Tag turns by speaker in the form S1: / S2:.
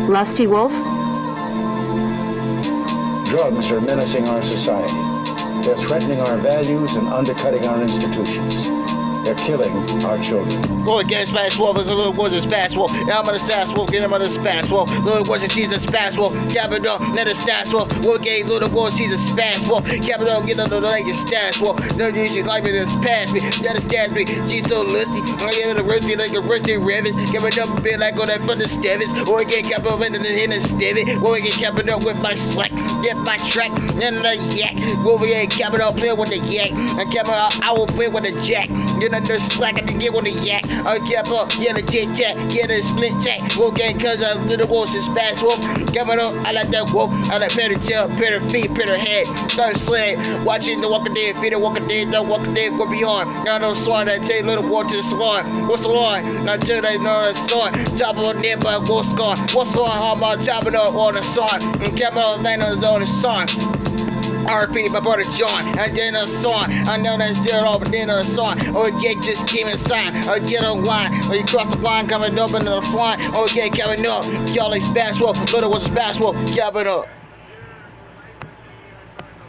S1: Lusty Wolf?
S2: Drugs are menacing our society. They're threatening our values and undercutting our institutions. They're killing our children.
S3: Go against Spazz Wolf, little was a Spazz Wolf. I'm gonna Spazz Wolf, get him on the Spazz Wolf. Little was a she's a Spazz Wolf. Capital, let a Spazz Wolf. Wolf gave little boy, she's a Spazz Wolf. Capital, get on the leg, Spazz Wolf. No, she's like me to Spazz me. Gotta Spazz me. She's so lusty. I get in the rusty like a rusty rabbit. Capital up a bit like on that front of Stevis. Or get capital in the Stevis. Or get capital up with my slack. Get my track. Then the yak. Wolfie capital play with the yak. And capital, I will play with the jack. Get under slack, I can get with the yak. I kept up, get a tic tac, get a split tack. Wolf gang, cause a little wolf is Spazz Wolf. Coming up, I like that wolf. I like better tail, better feet, better head. Third sled, watching the Walking Dead, feed the Walking Dead, the Walking Dead go beyond. Now no swan, I take little wolf to the salon. What's the line? Now tell they know the song. Top of the neck, but what's gone? What's the line? How about chopping up on the song? And coming up, laying on his own song. RP, my brother John, and then a song. I know that's still all, but then a song. Or get just give me a sign, or get a line, or you cross the line coming up into the flying, or get coming up. Y'all like Spazz Wolf, little was a Spazz Wolf, coming up.